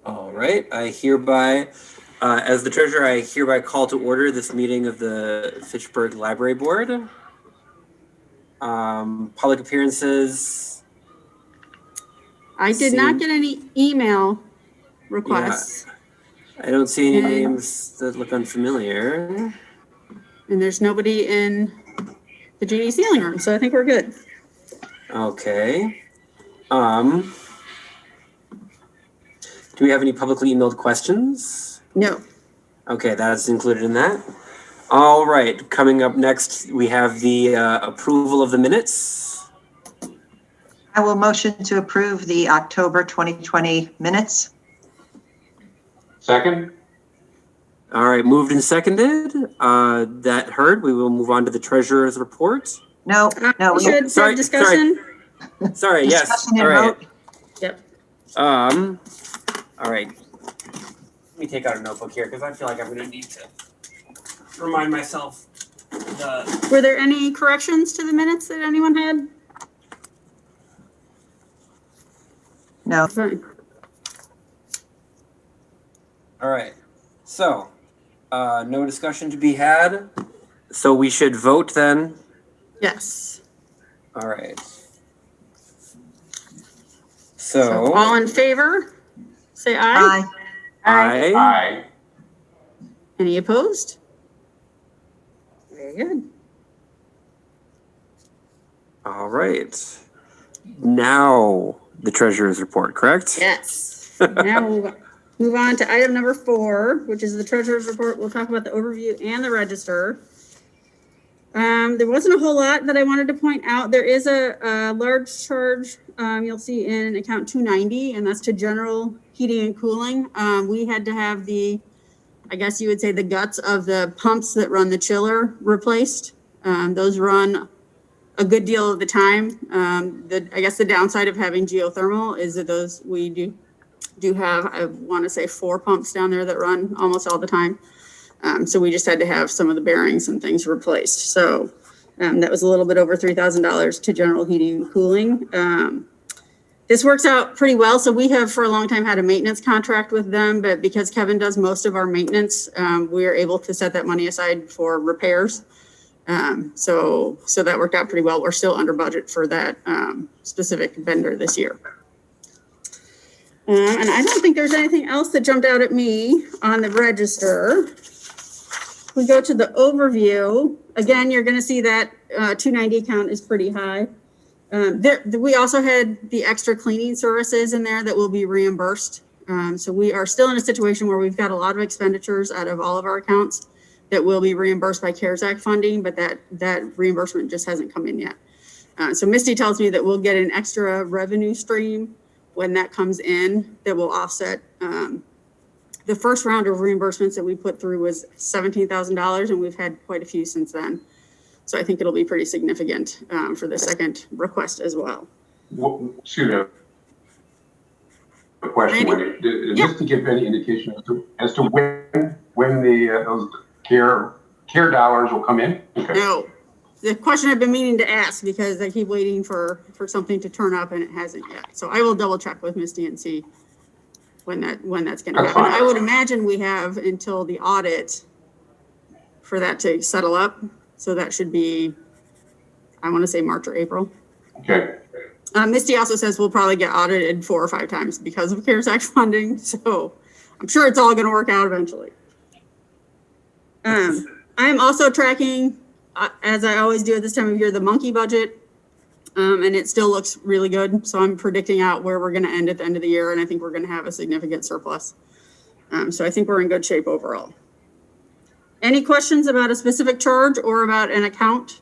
All right, I hereby, as the treasurer, I hereby call to order this meeting of the Fitchburg Library Board. Public appearances. I did not get any email requests. Yeah, I don't see any names that look unfamiliar. And there's nobody in the GD ceiling room, so I think we're good. Okay. Do we have any publicly emailed questions? No. Okay, that's included in that. All right, coming up next, we have the approval of the minutes. I will motion to approve the October 2020 minutes. Second. All right, moved and seconded. That heard, we will move on to the treasurer's report. No. We should have discussion. Sorry, yes. Discussion All and right. vote. Yep. All right. Let me take out a notebook here because I feel like I'm going to need to remind myself. Were there any corrections to the minutes that anyone had? No. Fine. All right. So, no discussion to be had. So we should vote then. Yes. All right. So all in favor, say aye. Aye. Aye. Any opposed? Very good. All right. Now the treasurer's report, correct? Yes. Now we'll move on to item number 4, which is the treasurer's report. We'll talk about the overview and the register. There wasn't a whole lot that I wanted to point out. There is a large charge you'll see in account 290, and that's to general heating and cooling. We had to have I guess you would say the guts of the pumps that run the chiller replaced. Those run a good deal of the time. I guess the downside of having geothermal is that we do have, I want to say 4 pumps down there that run almost all the time. So we just had to have some of the bearings and things replaced. So that was a little bit over $3,000 to general heating and cooling. This works out pretty well. So we have for a long time had a maintenance contract with them, but because Kevin does most of our maintenance, we are able to set that money aside for repairs. So that worked out pretty well. We're still under budget for that specific vendor this year. And I don't think there's anything else that jumped out at me on the register. We go to the overview. Again, you're going to see that 290 account is pretty high. We also had the extra cleaning services in there that will be reimbursed. So we are still in a situation where we've got a lot of expenditures out of all of our accounts that will be reimbursed by CARES Act funding, but that reimbursement just hasn't come in yet. So Misty tells me that we'll get an extra revenue stream when that comes in that will offset. The first round of reimbursements that we put through was $17,000, and we've had quite a few since then. So I think it'll be pretty significant for the second request as well. Excuse me. A question. Is this to give any indication as to when those care dollars will come in? Okay. No. The question I've been meaning to ask because I keep waiting for something to turn up and it hasn't yet. So I will double check with Misty and see when that's going to happen. Fine. I would imagine we have until the audit for that to settle up. So that should be, I want to say March or April. Okay. Misty also says we'll probably get audited 4 or 5 times because of CARES Act funding. So I'm sure it's all going to work out eventually. I'm also tracking, as I always do at this time of year, the monkey budget. And it still looks really good. So I'm predicting out where we're going to end at the end of the year. And I think we're going to have a significant surplus. So I think we're in good shape overall. Any questions about a specific charge or about an account?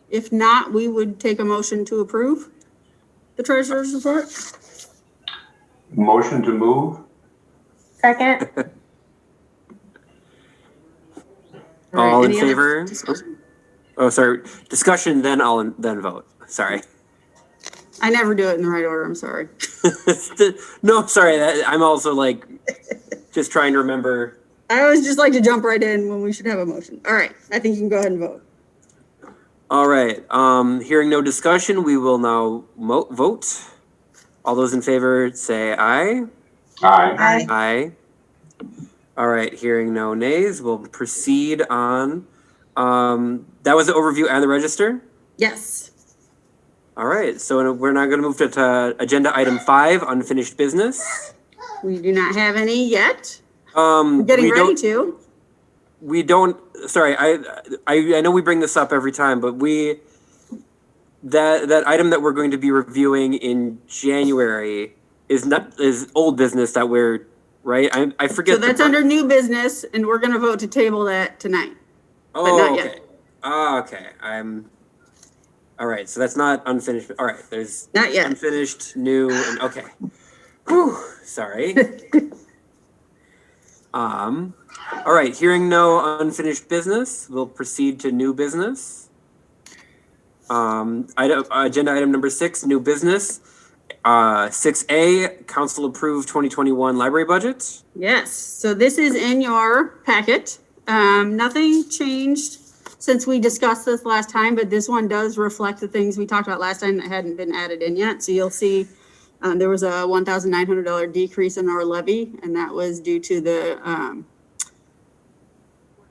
If not, we would take a motion to approve the treasurer's report. Motion to move. Second. All in favor? Oh, sorry. Discussion, then then vote. Sorry. I never do it in the right order. I'm sorry. No, sorry. I'm also like just trying to remember. I always just like to jump right in when we should have a motion. All right. I think you can go ahead and vote. All right. Hearing no discussion, we will now vote. All those in favor say aye. Aye. Aye. All right, hearing no nays, we'll proceed on. That was the overview and the register? Yes. All right, so we're now going to move to agenda item 5, unfinished business. We do not have any yet. We're We're getting ready to. We don't. Sorry, I know we bring this up every time, but that item that we're going to be reviewing in January is old business that we're right. I forget. So that's under new business, and we're going to vote to table that tonight. Oh, not okay. yet. Oh, okay. All right. So that's not unfinished. All right. There's Not yet. unfinished, new, and okay. Whew, sorry. All right. Hearing no unfinished business, we'll proceed to new business. Agenda item number 6, new business. 6A, council approved 2021 library budget. Yes, so this is in your packet. Nothing changed since we discussed this last time, but this one does reflect the things we talked about last time that hadn't been added in yet. So you'll see there was a $1,900 decrease in our levy, and that was due to the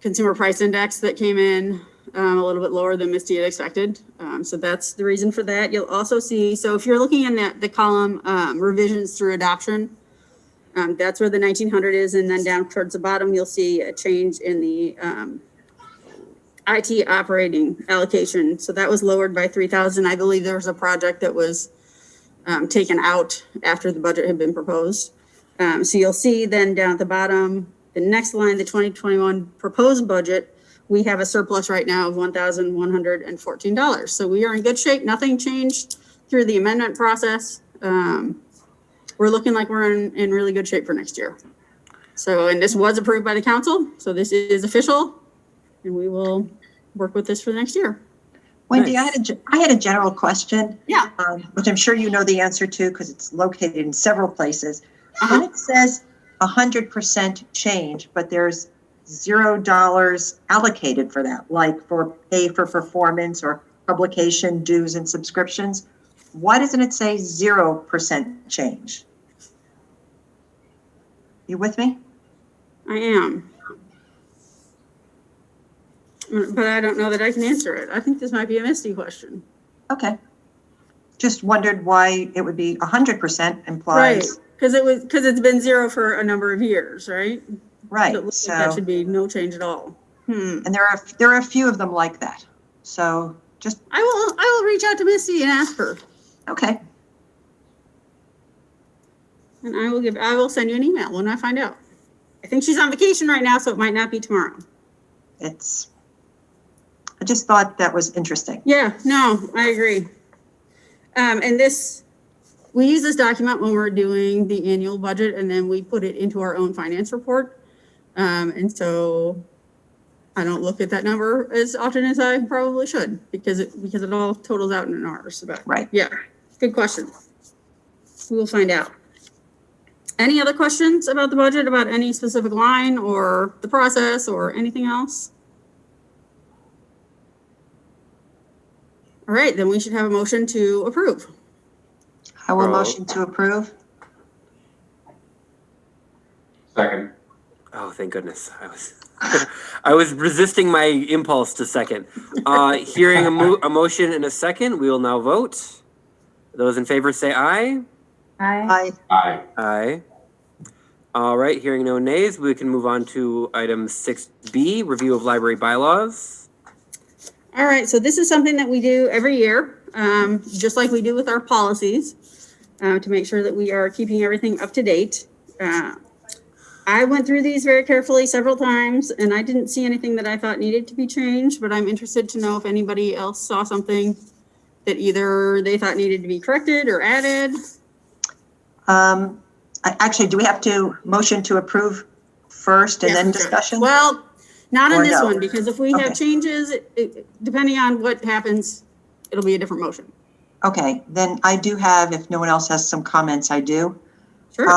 consumer price index that came in a little bit lower than Misty had expected. So that's the reason for that. You'll also see, so if you're looking in the column revisions through adoption, that's where the 1,900 is. And then down towards the bottom, you'll see a change in the IT operating allocation. So that was lowered by 3,000. I believe there was a project that was taken out after the budget had been proposed. So you'll see then down at the bottom, the next line, the 2021 proposed budget, we have a surplus right now of $1,114. So we are in good shape. Nothing changed through the amendment process. We're looking like we're in really good shape for next year. So, and this was approved by the council. So this is official, and we will work with this for the next year. Wendy, Nice. I had a general question. Yeah. Which I'm sure you know the answer to because it's located in several places. When it says 100% change, but there's $0 allocated for that, like for pay for performance or publication dues and subscriptions, why doesn't it say 0% change? You with me? I am. But I don't know that I can answer it. I think this might be a Misty question. Okay. Just wondered why it would be 100% Right, implies. because it's been 0 for a number of years, right? Right. So it looks like that should be no change at all. And there are a few of them like that. So just, I will reach out to Misty and ask her, okay. and I will send you an email when I find out. I think she's on vacation right now, so it might not be tomorrow. I just thought that was interesting. Yeah, no, I agree. And we use this document when we're doing the annual budget, and then we put it into our own finance report. And so I don't look at that number as often as I probably should because it all totals out in ours. But Right. yeah, good question. We will find out. Any other questions about the budget, about any specific line or the process or anything else? All right, then we should have a motion to approve. I will Oh. motion to approve. Second. Oh, thank goodness. I was resisting my impulse to second. Hearing a motion and a second, we will now vote. Those in favor say aye. Aye. Aye. Aye. All right, hearing no nays, we can move on to item 6B, review of library bylaws. All right, so this is something that we do every year, just like we do with our policies, to make sure that we are keeping everything up to date. I went through these very carefully several times, and I didn't see anything that I thought needed to be changed, but I'm interested to know if anybody else saw something that either they thought needed to be corrected or added. Actually, do we have to motion to approve first and Yes, then we should. discussion? Well, not on Or this no? one, because if we Okay. have changes, depending on what happens, it'll be a different motion. Okay, then I do have, if no one else has some comments, I do. Sure.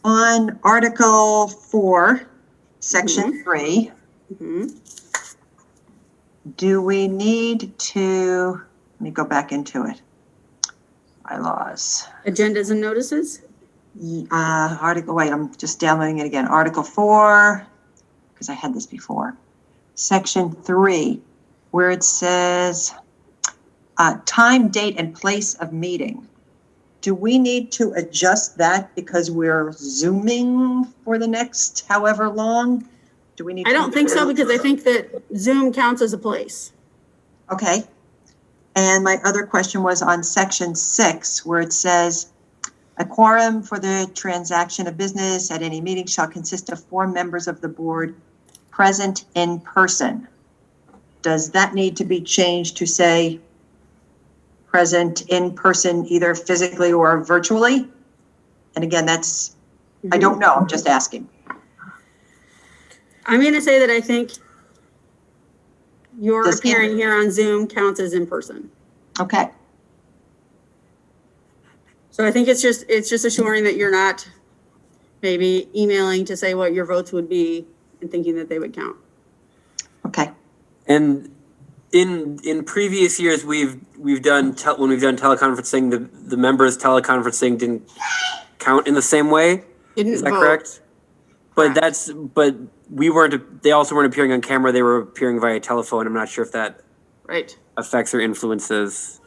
On Article 4, Section 3, Mhm. do we need to, let me go back into it. Bylaws. Agendas and notices? Wait, I'm just downloading it again. Article 4, because I had this before. Section 3, where it says time, date, and place of meeting. Do we need to adjust that because we're Zooming for the next however long? Do we need? I don't think so, because I think that Zoom counts as a place. Okay. And my other question was on section 6, where it says a quorum for the transaction of business at any meeting shall consist of 4 members of the board present in person. Does that need to be changed to say present in person, either physically or virtually? And again, that's, I don't know, I'm just asking. I'm going to say that I think your Does appearing here on Zoom counts as in person. Okay. So I think it's just assuring that you're not maybe emailing to say what your votes would be and thinking that they would count. Okay. And in previous years, we've done when we've done teleconferencing, the members teleconferencing didn't count in the same way. Is that correct? But we weren't. They also weren't appearing on camera. They were appearing via telephone. I'm not sure if that affects or influences.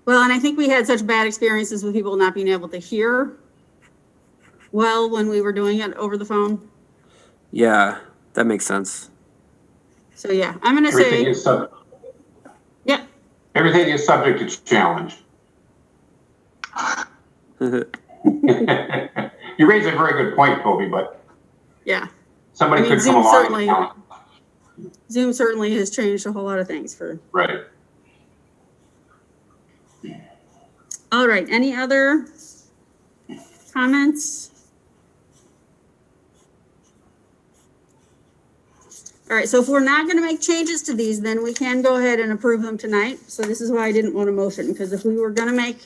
Well, and I think we had such bad experiences with people not being able to hear well when we were doing it over the phone. Yeah, that makes sense. So yeah, I'm going to say. Yeah. Everything is subject to challenge. You raise a very good point, Kobe, but yeah, somebody could come along. Zoom certainly has changed a whole lot of things for. Right. All right. Any other comments? All right. So if we're not going to make changes to these, then we can go ahead and approve them tonight. So this is why I didn't want a motion, because if we were going to make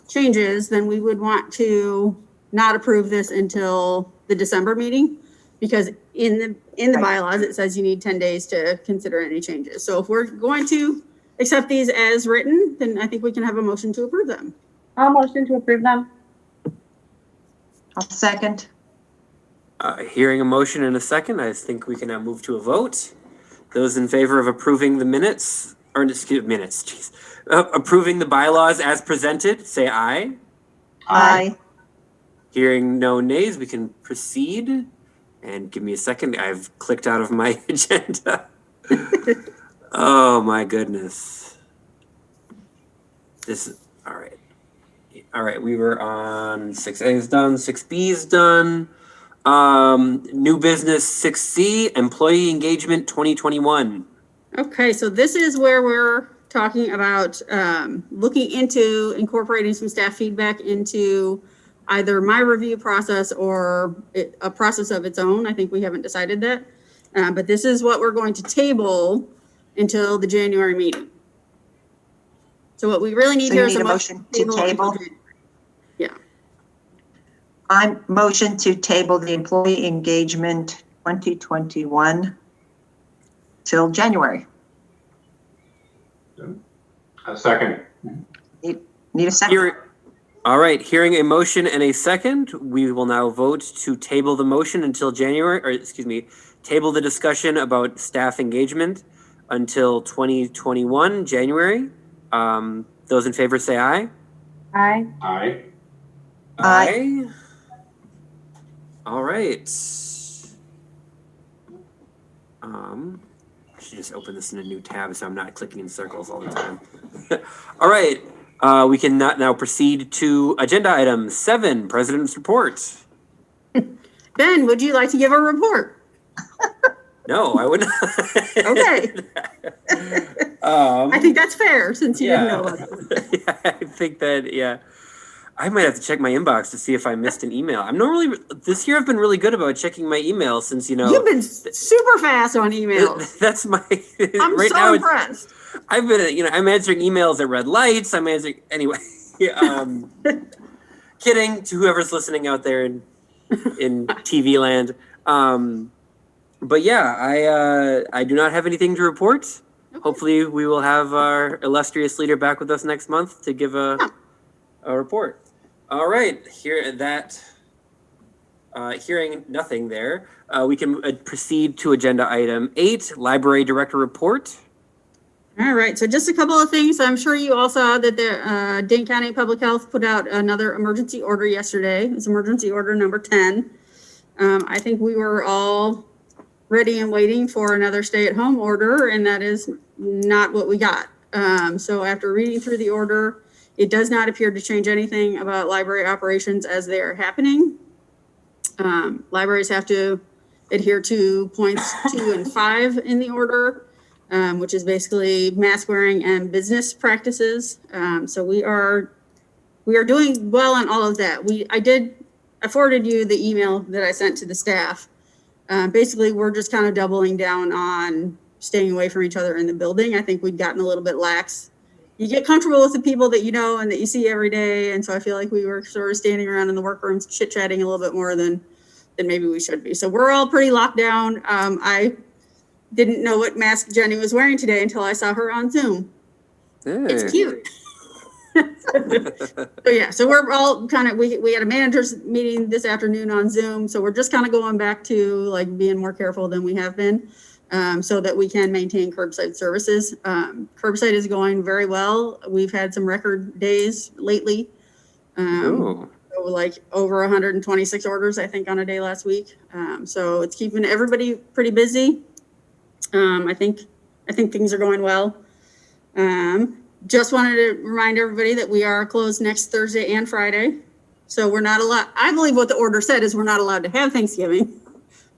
changes, then we would want to not approve this until the December meeting, because in the bylaws, it says you need 10 days to consider any changes. So if we're going to accept these as written, then I think we can have a motion to approve them. I'll motion to approve them. I'll second. Hearing a motion in a second, I think we can now move to a vote. Those in favor of approving the minutes, or approving the bylaws as presented, say aye. Aye. Hearing no nays, we can proceed. And give me a second. I've clicked out of my agenda. Oh my goodness. All right. All right, we were on 6A is done, 6B is done. New business 6C, employee engagement 2021. Okay, so this is where we're talking about looking into incorporating some staff feedback into either my review process or a process of its own. I think we haven't decided that. But this is what we're going to table until the January meeting. So what we really need here is a motion to table. Yeah. I'm motion to table the employee engagement 2021 till January. A second. Need a second. All right, hearing a motion and a second, we will now vote to table the motion until January, or excuse me, table the discussion about staff engagement until 2021, January. Those in favor say aye. Aye. Aye. Aye. All right. I should just open this in a new tab so I'm not clicking in circles all the time. All right. We can now proceed to agenda item 7, President's Report. Ben, would you like to give a report? No, I would not. Okay. I think that's fair since you didn't know about it. Yeah, I think that, yeah. I might have to check my inbox to see if I missed an email. This year I've been really good about checking my email since, You've been super fast on emails. That's my, I'm right so now impressed. I've been, I'm answering emails at red lights. I'm answering, anyway. Kidding to whoever's listening out there in TV land. But yeah, I do not have anything to report. hopefully we will have our illustrious leader back with us next month to give a report. All right, hearing nothing there, we can proceed to agenda item 8, library director report. All right, so just a couple of things. I'm sure you all saw that the Dane County Public Health put out another emergency order yesterday. It's emergency order number 10. I think we were all ready and waiting for another stay-at-home order, and that is not what we got. So after reading through the order, it does not appear to change anything about library operations as they are happening. Libraries have to adhere to points 2 and 5 in the order, which is basically mask wearing and business practices. So we are doing well on all of that. I forwarded you the email that I sent to the staff. Basically, we're just kind of doubling down on staying away from each other in the building. I think we'd gotten a little bit lax. You get comfortable with the people that you know and that you see every day. And so I feel like we were sort of standing around in the workrooms, chit-chatting a little bit more than maybe we should be. So we're all pretty locked down. I didn't know what mask Jenny was wearing today until I saw her on Zoom. Hey. It's cute. So we're all kind of, we had a managers meeting this afternoon on Zoom. So we're just kind of going back to like being more careful than we have been, so that we can maintain curbside services. Curbside is going very well. We've had some record days lately. So like over 126 orders, I think, on a day last week. So it's keeping everybody pretty busy. I think things are going well. Just wanted to remind everybody that we are closed next Thursday and Friday. So we're not allowed, I believe what the order said is we're not allowed to have Thanksgiving,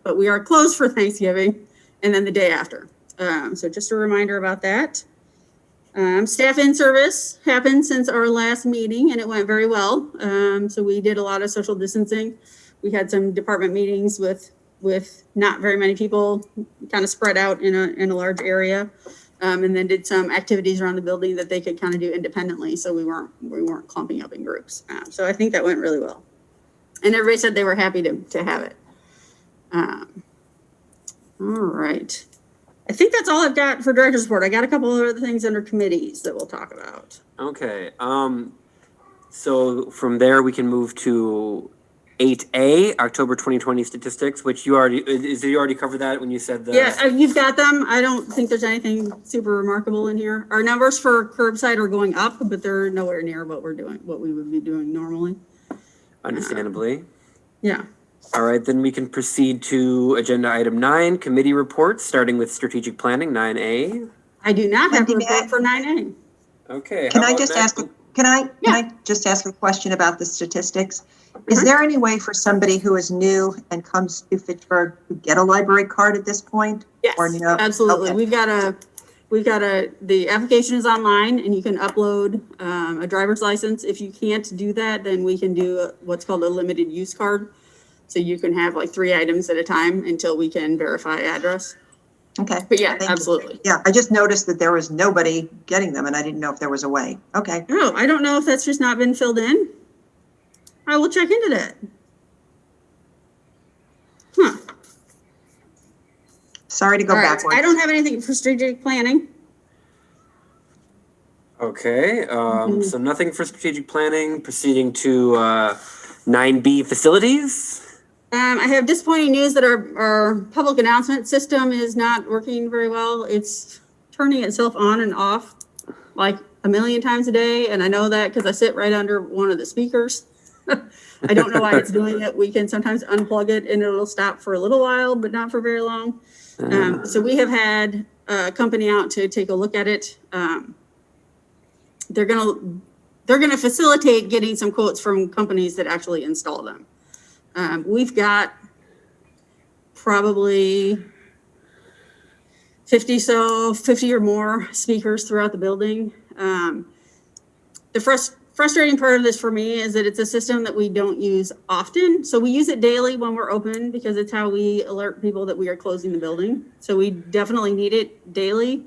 but we are closed for Thanksgiving and then the day after. So just a reminder about that. Staff in service happened since our last meeting and it went very well. So we did a lot of social distancing. We had some department meetings with not very many people, kind of spread out in a large area. And then did some activities around the building that they could kind of do independently. So we weren't clumping up in groups. So I think that went really well. And everybody said they were happy to have it. All right. I think that's all I've got for director's report. I got a couple of other things under committees that we'll talk about. Okay. So from there we can move to 8A, October 2020 statistics, which you already covered that when you said the... Yeah, you've got them. I don't think there's anything super remarkable in here. Our numbers for curbside are going up, but they're nowhere near what we would be doing normally. Understandably. Yeah. All right, then we can proceed to agenda item 9, committee reports, starting with strategic planning, 9A. I do not have a report for 9A. Okay. Can I just ask a question about the statistics? Is there any way for somebody who is new and comes to Fitchburg to get a library card at this point? Yes, or no? absolutely. Okay. The application is online and you can upload a driver's license. If you can't do that, then we can do what's called a limited use card. So you can have like 3 items at a time until we can verify address. Okay. But yeah, Thank you. absolutely. Yeah, I just noticed that there was nobody getting them and I didn't know if there was a way. Okay. Oh, I don't know if that's just not been filled in. I will check into that. Huh. Sorry to go All right. backwards. I don't have anything for strategic planning. Okay, so nothing for strategic planning. Proceeding to 9B, facilities. I have disappointing news that our public announcement system is not working very well. It's turning itself on and off like a million times a day. And I know that because I sit right under one of the speakers. I don't know why it's doing it. We can sometimes unplug it and it'll stop for a little while, but not for very long. So we have had a company out to take a look at it. They're gonna facilitate getting some quotes from companies that actually install them. We've got probably 50 or more speakers throughout the building. The frustrating part of this for me is that it's a system that we don't use often. So we use it daily when we're open because it's how we alert people that we are closing the building. So we definitely need it daily.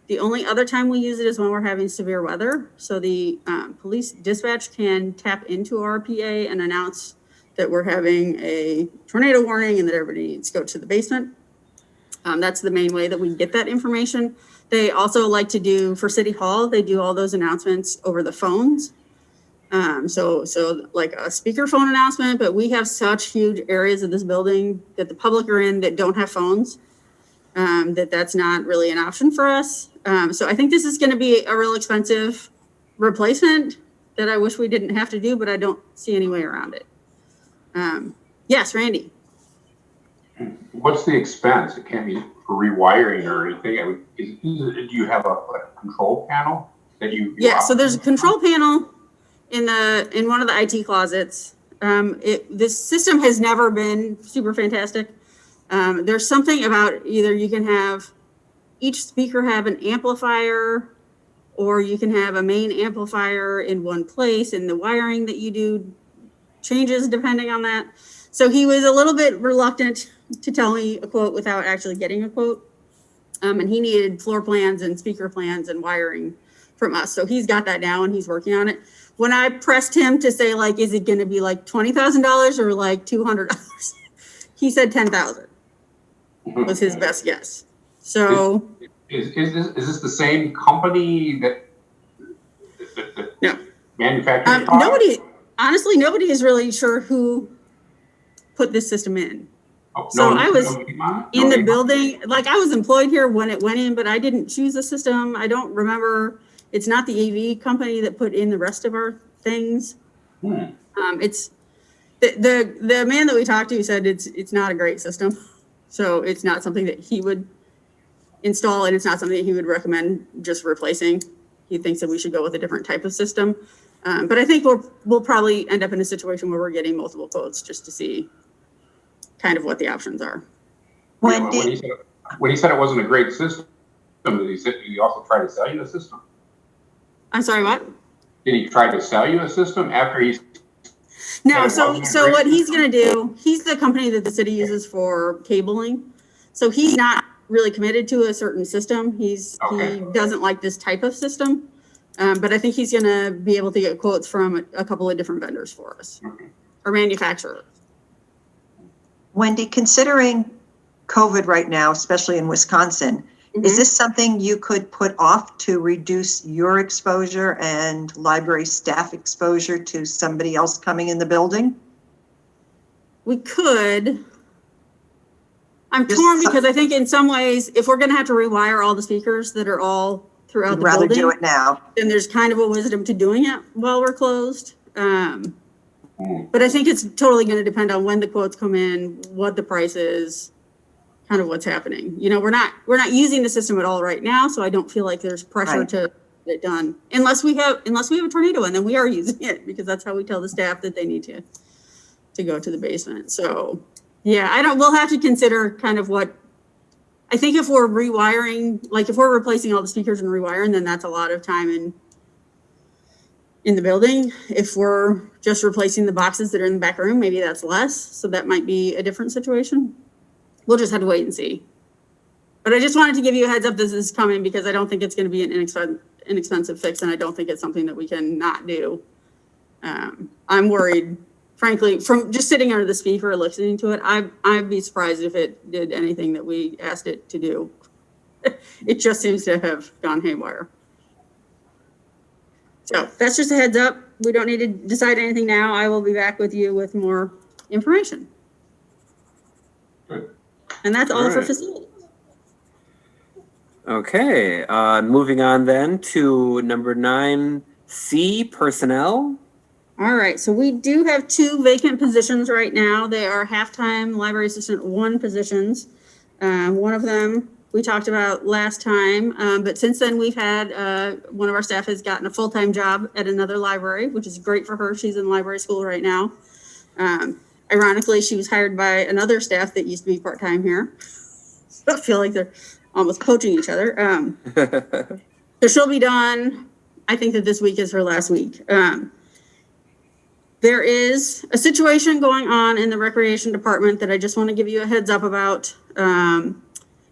The only other time we use it is when we're having severe weather. So the police dispatch can tap into our PA and announce that we're having a tornado warning and that everybody needs to go to the basement. That's the main way that we get that information. They also like to do, for City Hall, they do all those announcements over the phones. So like a speakerphone announcement, but we have such huge areas of this building that the public are in that don't have phones, that's not really an option for us. So I think this is going to be a real expensive replacement that I wish we didn't have to do, but I don't see any way around it. Yes, Randy. What's the expense? It can't be for rewiring or anything. I mean, do you have a control panel that you? Yeah, so there's a control panel in one of the IT closets. This system has never been super fantastic. There's something about either you can have each speaker have an amplifier, or you can have a main amplifier in one place, and the wiring that you do changes depending on that. So he was a little bit reluctant to tell me a quote without actually getting a quote. And he needed floor plans and speaker plans and wiring from us. So he's got that now and he's working on it. When I pressed him to say, like, is it going to be like $20,000 or like $200? He said $10,000 was his best guess. So is this the same company that no manufactures? Nobody is really sure who put this system in. Oh, so I was in the building, like I was employed here when it went in, but I didn't choose the system. I don't remember. It's not the AV company that put in the rest of our things. It's the man that we talked to said it's not a great system. So it's not something that he would install, and it's not something that he would recommend just replacing. He thinks that we should go with a different type of system. But I think we'll probably end up in a situation where we're getting multiple quotes just to see kind of what the options are. When he said it wasn't a great system, did he also try to sell you a system? I'm sorry, what? Did he try to sell you a system after he's? No, so what he's going to do, he's the company that the city uses for cabling. So he's not really committed to a certain system. He doesn't like this type of system. But I think he's going to be able to get quotes from a couple of different vendors for us, or manufacturers. Wendy, considering COVID right now, especially in Wisconsin, is this something you could put off to reduce your exposure and library staff exposure to somebody else coming in the building? We could. I'm torn because I think in some ways, if we're going to have to rewire all the speakers that are all throughout the building, do it now. Then there's kind of a wisdom to doing it while we're closed. But I think it's totally going to depend on when the quotes come in, what the price is, kind of what's happening. You know, we're not using the system at all right now, so I don't feel like there's pressure to get it done unless we have a tornado, and then we are using it because that's how we tell the staff that they need to go to the basement. So yeah, we'll have to consider kind of what. I think if we're rewiring, like if we're replacing all the speakers and rewiring, then that's a lot of time in the building. If we're just replacing the boxes that are in the back room, maybe that's less. So that might be a different situation. We'll just have to wait and see. But I just wanted to give you a heads up this is coming because I don't think it's going to be an inexpensive fix, and I don't think it's something that we can not do. I'm worried, frankly, from just sitting under the speaker listening to it. I'd be surprised if it did anything that we asked it to do. It just seems to have gone haywire. So that's just a heads up. We don't need to decide anything now. I will be back with you with more information. Good. And that's all for facilities. Okay, moving on then to number 9C, personnel. All right, so we do have 2 vacant positions right now. They are half-time library assistant 1 positions. One of them we talked about last time, but since then we've had one of our staff has gotten a full-time job at another library, which is great for her. She's in library school right now. Ironically, she was hired by another staff that used to be part-time here. So I feel like they're almost poaching each other. So she'll be done. I think that this week is her last week. There is a situation going on in the recreation department that I just want to give you a heads up about.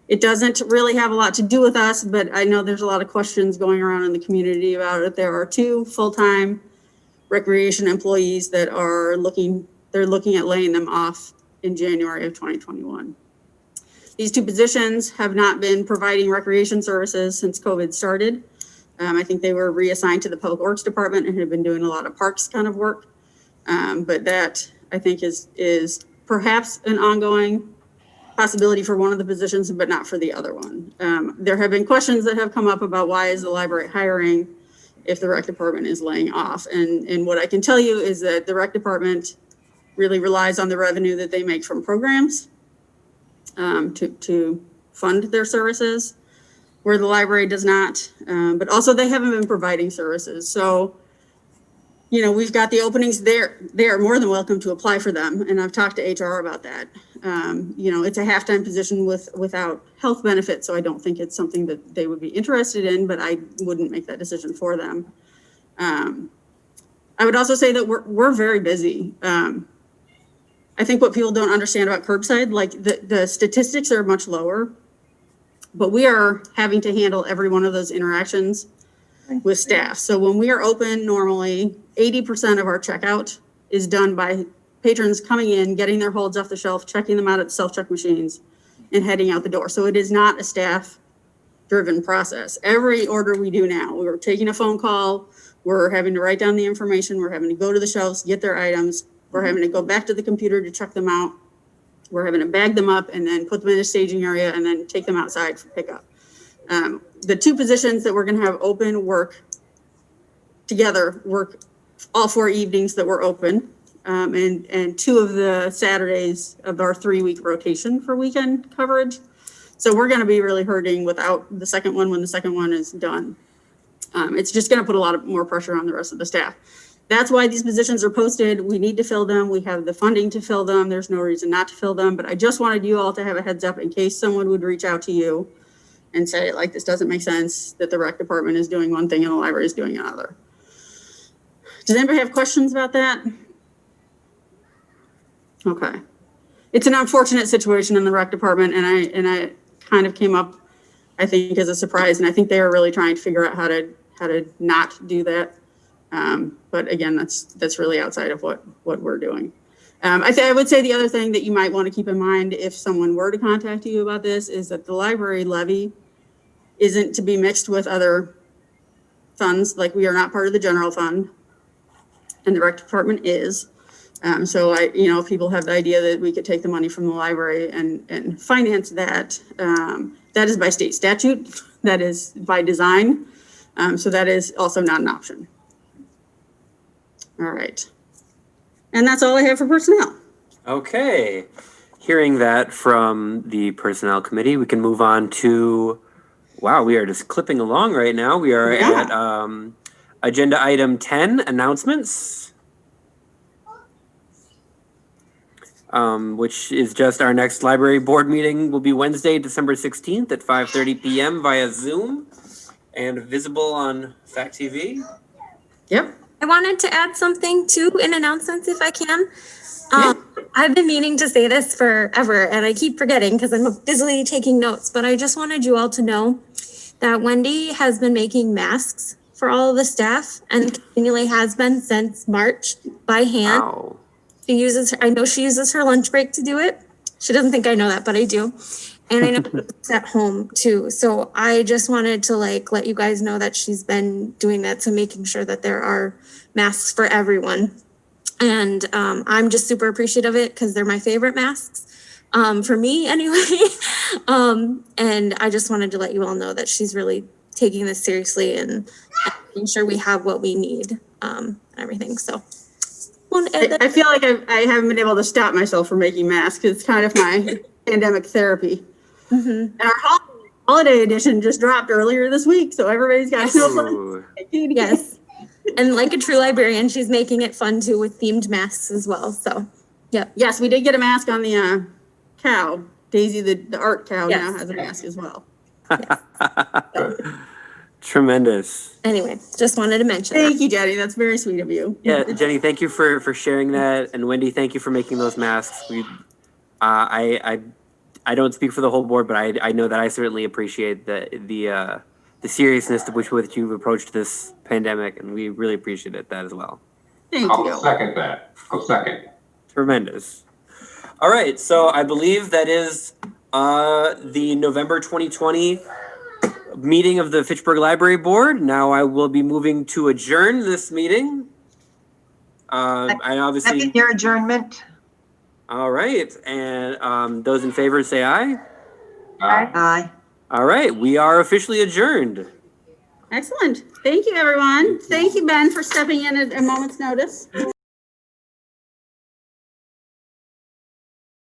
It doesn't really have a lot to do with us, but I know there's a lot of questions going around in the community about it. There are 2 full-time recreation employees that are looking at laying them off in January of 2021. These two positions have not been providing recreation services since COVID started. I think they were reassigned to the Public Works Department and have been doing a lot of parks kind of work. But that, I think, is perhaps an ongoing possibility for one of the positions, but not for the other one. There have been questions that have come up about why is the library hiring if the rec department is laying off. And what I can tell you is that the rec department really relies on the revenue that they make from programs to fund their services, where the library does not. But also they haven't been providing services. So, you know, we've got the openings there. They are more than welcome to apply for them. And I've talked to HR about that. You know, it's a half-time position without health benefits. So I don't think it's something that they would be interested in, but I wouldn't make that decision for them. I would also say that we're very busy. I think what people don't understand about curbside, like the statistics are much lower, but we are having to handle every one of those interactions with staff. So when we are open, normally 80% of our checkout is done by patrons coming in, getting their holds off the shelf, checking them out at the self-check machines, and heading out the door. So it is not a staff-driven process. Every order we do now, we're taking a phone call, we're having to write down the information, we're having to go to the shelves, get their items, we're having to go back to the computer to check them out, we're having to bag them up and then put them in a staging area and then take them outside for pickup. The two positions that we're going to have open work all 4 evenings that we're open, and 2 of the Saturdays of our 3-week rotation for weekend coverage. So we're going to be really hurting without the second one when the second one is done. It's just going to put a lot of more pressure on the rest of the staff. That's why these positions are posted. We need to fill them. We have the funding to fill them. There's no reason not to fill them. But I just wanted you all to have a heads up in case someone would reach out to you and say, like, this doesn't make sense that the rec department is doing one thing and the library is doing another. Does anybody have questions about that? Okay. It's an unfortunate situation in the rec department, and I kind of came up, I think, as a surprise, and I think they are really trying to figure out how to not do that. But again, that's really outside of what we're doing. I would say the other thing that you might want to keep in mind if someone were to contact you about this is that the library levy isn't to be mixed with other funds. Like, we are not part of the general fund, and the rec department is. So if people have the idea that we could take the money from the library and finance that, that is by state statute, that is by design. So that is also not an option. All right. And that's all I have for personnel. Okay. Hearing that from the Personnel Committee, we can move on to, wow, we are just clipping along right now. We are at agenda item 10, announcements, which is just our next library board meeting will be Wednesday, December 16th at 5:30 p.m. via Zoom and visible on Fact TV. Yep. I wanted to add something too in announcements if I can. I've been meaning to say this forever and I keep forgetting because I'm busily taking notes, but I just wanted you all to know that Wendy has been making masks for all of the staff and continually has been since March by hand. Wow. I know she uses her lunch break to do it. She doesn't think I know that, but I do. And I know it's at home too. So I just wanted to let you guys know that she's been doing that, to making sure that there are masks for everyone. And I'm just super appreciative of it because they're my favorite masks, for me anyway. And I just wanted to let you all know that she's really taking this seriously and making sure we have what we need, and everything. So I feel like I haven't been able to stop myself from making masks. It's kind of my pandemic therapy. Mm-hmm. And our holiday edition just dropped earlier this week, so everybody's got to yes. And like a true librarian, she's making it fun too with themed masks as well. So, yeah. Yes, we did get a mask on the cow. Daisy, the art cow, now has a mask as well. Yes. Tremendous. Anyway, just wanted to mention Thank you, Jenny. That's very sweet of you. Yeah, Jenny, thank you for sharing that. And Wendy, thank you for making those masks. I don't speak for the whole board, but I know that I certainly appreciate the seriousness with which you've approached this pandemic, and we really appreciate that as well. Thank you. I'll second that. I'll second. Tremendous. All right, so I believe that is the November 2020 meeting of the Fitchburg Library Board. Now I will be moving to adjourn this meeting. I obviously. Second your adjournment. All right, and those in favor say aye. Aye. All right, we are officially adjourned. Excellent. Thank you, everyone. Thank you, Ben, for stepping in at a moment's notice.